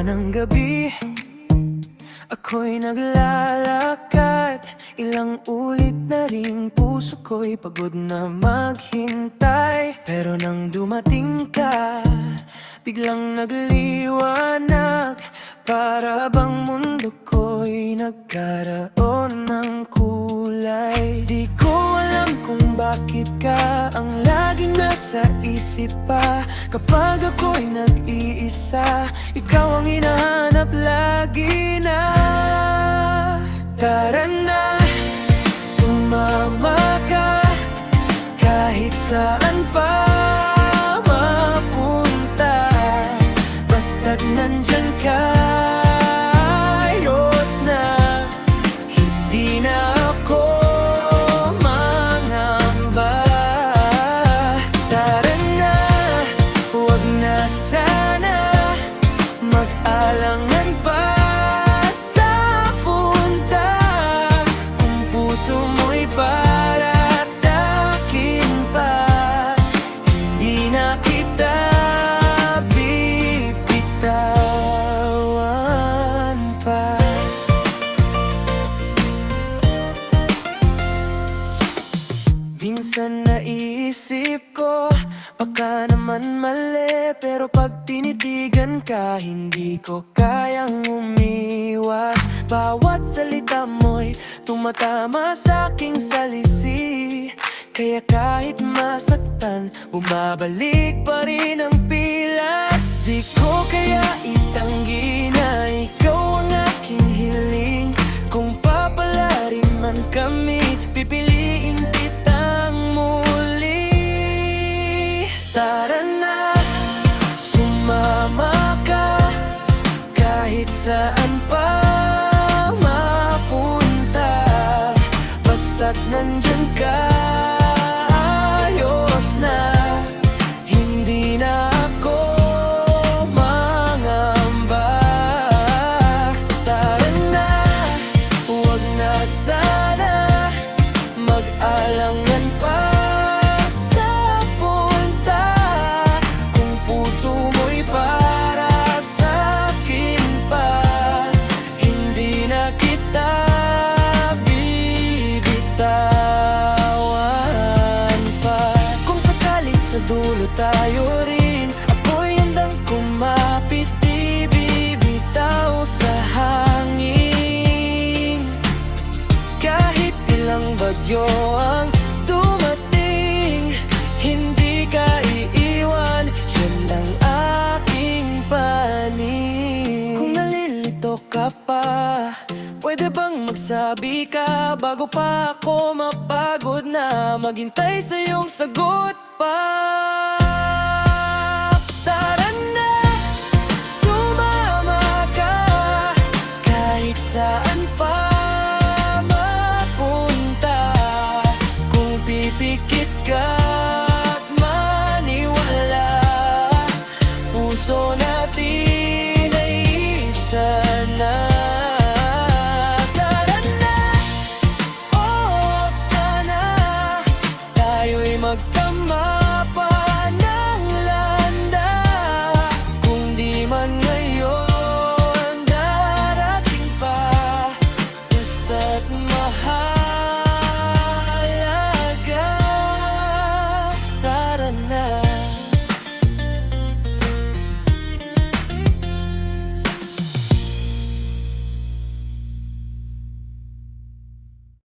Simula ng gabi, ako'y naglalakad. Ilang ulit na ring puso ko'y pagod na maghintay. Pero nang dumating ka, biglang nagliwanag. Para bang mundo ko'y nagkaroon ng kulay. Di ko alam kung bakit ka ang laging nasa isip pa. Kapag ako'y nag-iisa, ikaw ang hinahanap lagi na. Tara na, sumama ka, kahit saan pa mapunta. Basta't nandyan ka, ayos na. Hindi na ako mangamba. Tara na, huwag na sana mag-alangan pa sa punta. Kung puso mo'y para sa'kin pa, hindi na kita bibitawan pa. Minsan naisip ko, baka naman mali. Pero pag tinitigan ka, hindi ko kayang umiwas. Bawat salita mo'y tumatama sa'king salisi. Kaya kahit masaktan, bumabalik pa rin ang pilas. Di ko kaya itanggi na ikaw ang aking hiling. Kung papalarin man kami, pipiliin kitang muli. Tara na, sumama ka, kahit saan pa mapunta. Basta't nandyan ka, ayos na. Hindi na ako mangamba. Tara na, huwag na sana mag-alangan pa sa punta. Kung puso mo'y para sa'kin pa, hindi na kita bibitawan pa. Kung sakaling sa dulo tayo rin, ako'y handang kumapit, di bibitaw sa hangin. Kahit ilang bagyo ang dumating, hindi ka iiwan, yan ang aking panig. Kung nalilito ka pa, pwede bang magsabi ka bago pa ako mapagod na maghintay sa iyong sagot pa?